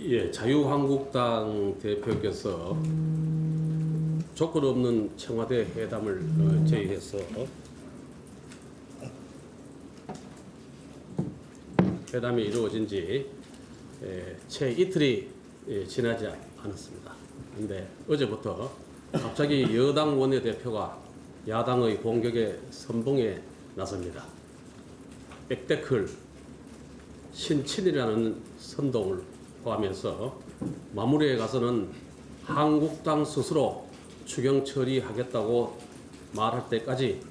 예, 자유한국당 대표께서 조건 없는 청와대 회담을 제의해서 회담이 이루어진 지 채 이틀이 지나지 않았습니다. 그런데 어제부터 갑자기 여당 원내대표가 야당의 공격에 선봉에 나섭니다. 백데클 신친이라는 선동을 포함해서 마무리에 가서는 한국당 스스로 추경 처리하겠다고 말할 때까지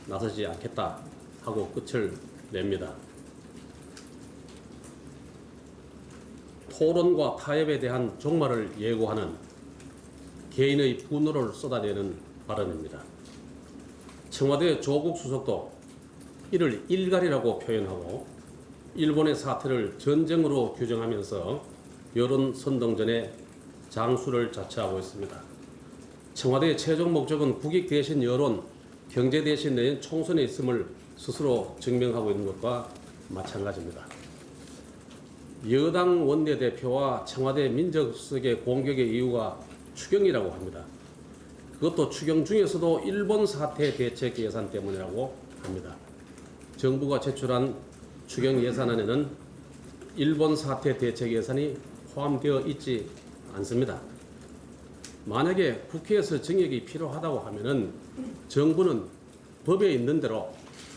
나서지 않겠다 하고 끝을 냅니다. 토론과 타협에 대한 종말을 예고하는 개인의 분노를 쏟아내는 발언입니다. 청와대 조국 수석도 이를 일갈이라고 표현하고 일본의 사태를 전쟁으로 규정하면서 여론 선동전에 장수를 자처하고 있습니다. 청와대의 최종 목적은 국익 대신 여론, 경제 대신 내년 총선에 있음을 스스로 증명하고 있는 것과 마찬가지입니다. 여당 원내대표와 청와대 민정수석의 공격의 이유가 추경이라고 합니다. 그것도 추경 중에서도 일본 사태 대책 예산 때문이라고 합니다. 정부가 제출한 추경 예산안에는 일본 사태 대책 예산이 포함되어 있지 않습니다. 만약에 국회에서 증액이 필요하다고 하면은 정부는 법에 있는 대로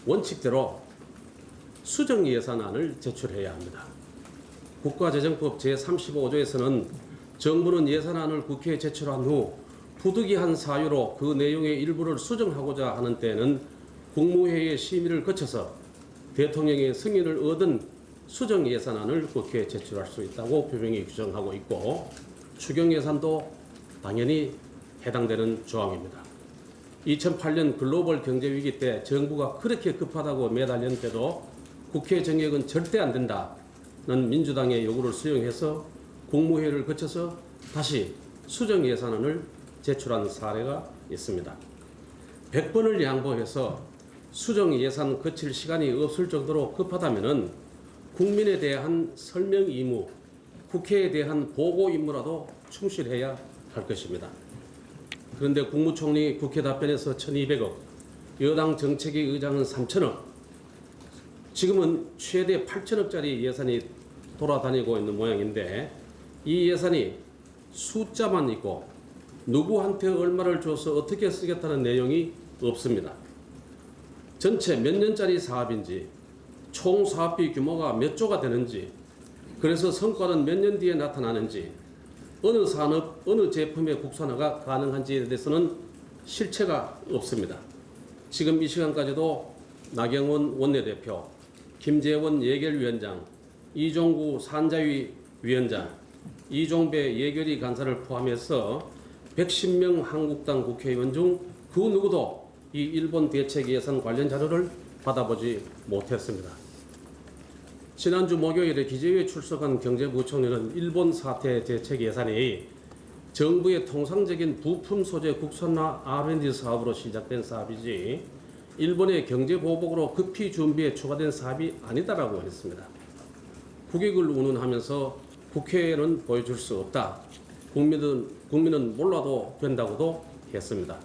원칙대로 수정 예산안을 제출해야 합니다. 국가재정법 제35조에서는 정부는 예산안을 국회에 제출한 후 부득이한 사유로 그 내용의 일부를 수정하고자 하는 때에는 국무회의의 심의를 거쳐서 대통령의 승인을 얻은 수정 예산안을 국회에 제출할 수 있다고 표명이 규정하고 있고 추경 예산도 당연히 해당되는 조항입니다. 2008년 글로벌 경제위기 때 정부가 그렇게 급하다고 매달렸는데도 국회 정액은 절대 안 된다는 민주당의 요구를 수용해서 국무회의를 거쳐서 다시 수정 예산안을 제출한 사례가 있습니다. 100번을 양보해서 수정 예산 거칠 시간이 없을 정도로 급하다면은 국민에 대한 설명 의무, 국회에 대한 보고 임무라도 충실해야 할 것입니다. 그런데 국무총리 국회 답변에서 1,200억, 여당 정책위 의장은 3,000억, 지금은 최대 8,000억짜리 예산이 돌아다니고 있는 모양인데 이 예산이 숫자만 있고 누구한테 얼마를 줘서 어떻게 쓰겠다는 내용이 없습니다. 전체 몇 년짜리 사업인지, 총 사업비 규모가 몇 조가 되는지, 그래서 성과는 몇 년 뒤에 나타나는지, 어느 산업, 어느 제품의 국산화가 가능한지에 대해서는 실체가 없습니다. 지금 이 시간까지도 나경원 원내대표, 김재원 예결위원장, 이종구 산자위 위원장, 이종배 예결위 간사를 포함해서 110명 한국당 국회의원 중 그 누구도 이 일본 대책 예산 관련 자료를 받아보지 못했습니다. 지난주 목요일에 기재위에 출석한 경제부총리는 일본 사태 대책 예산이 정부의 통상적인 부품 소재 국산화 R&D 사업으로 시작된 사업이지 일본의 경제보복으로 급히 준비해 추가된 사업이 아니다라고 했습니다. 국익을 운운하면서 국회에는 보여줄 수 없다. 국민은 몰라도 된다고도 했습니다.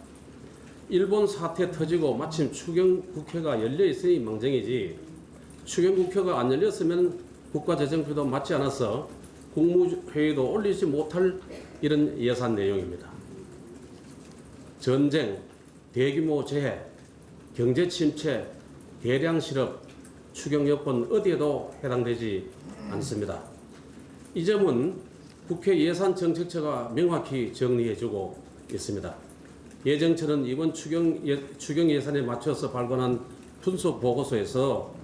일본 사태 터지고 마침 추경 국회가 열려 있으니 망정이지 추경 국회가 안 열렸으면 국가재정비도 맞지 않아서 국무회의도 올리지 못할 이런 예산 내용입니다. 전쟁, 대규모 재해, 경제 침체, 대량 실업, 추경 여건 어디에도 해당되지 않습니다. 이 점은 국회 예산정책처가 명확히 정리해주고 있습니다. 예정처는 이번 추경 예산에 맞춰서 발간한 분석 보고서에서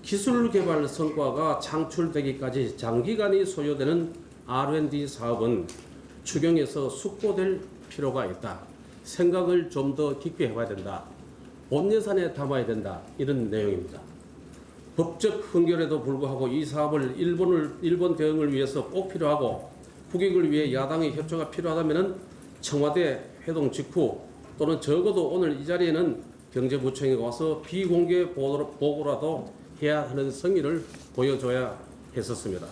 기술개발 성과가 창출되기까지 장기간이 소요되는 R&D 사업은 추경에서 숙고될 필요가 있다. 생각을 좀 더 깊게 해봐야 된다. 본 예산에 담아야 된다. 이런 내용입니다. 법적 흥결에도 불구하고 이 사업을 일본 대응을 위해서 꼭 필요하고 국익을 위해 야당의 협조가 필요하다면 청와대 회동 직후 또는 적어도 오늘 이 자리에는 경제부총리가 와서 비공개 보고라도 해야 하는 성의를 보여줘야 했었습니다.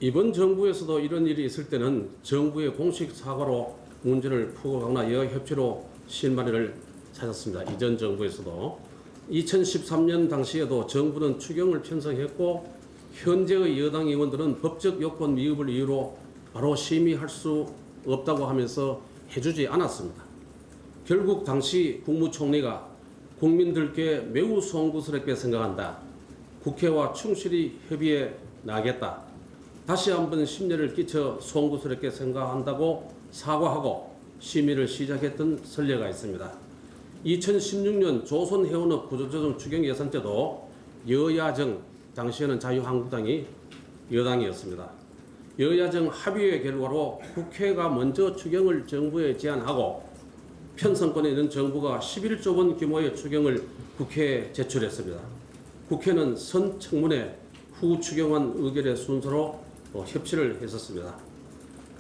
이번 정부에서도 이런 일이 있을 때는 정부의 공식 사과로 문제를 풀어가거나 여야 협치로 실마리를 찾았습니다. 이전 정부에서도 2013년 당시에도 정부는 추경을 편성했고 현재의 여당 의원들은 법적 요건 미흡을 이유로 바로 심의할 수 없다고 하면서 해주지 않았습니다. 결국 당시 국무총리가 국민들께 매우 송구스럽게 생각한다. 국회와 충실히 협의해 나가겠다. 다시 한번 심려를 끼쳐 송구스럽게 생각한다고 사과하고 심의를 시작했던 선례가 있습니다. 2016년 조선해운업 구조조정 추경 예산 때도 여야정, 당시에는 자유한국당이 여당이었습니다. 여야정 합의의 결과로 국회가 먼저 추경을 정부에 제안하고 편성권에 있는 정부가 11조 원 규모의 추경을 국회에 제출했습니다. 국회는 선 청문회 후 추경안 의결의 순서로 협치를 했었습니다.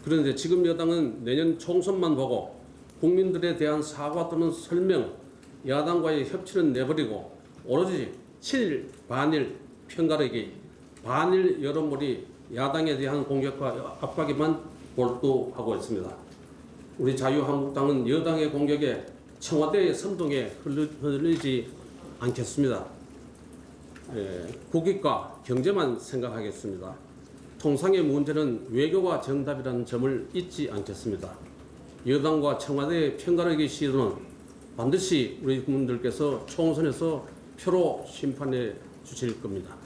그런데 지금 여당은 내년 총선만 보고 국민들에 대한 사과 또는 설명, 야당과의 협치는 내버리고 오로지 친일, 반일, 편가르기, 반일 여론몰이 야당에 대한 공격과 압박에만 몰두하고 있습니다. 우리 자유한국당은 여당의 공격에 청와대의 선동에 흔들리지 않겠습니다. 국익과 경제만 생각하겠습니다. 통상의 문제는 외교가 정답이라는 점을 잊지 않겠습니다. 여당과 청와대의 편가르기 시도는 반드시 우리 국민들께서 총선에서 표로 심판해 주실 겁니다.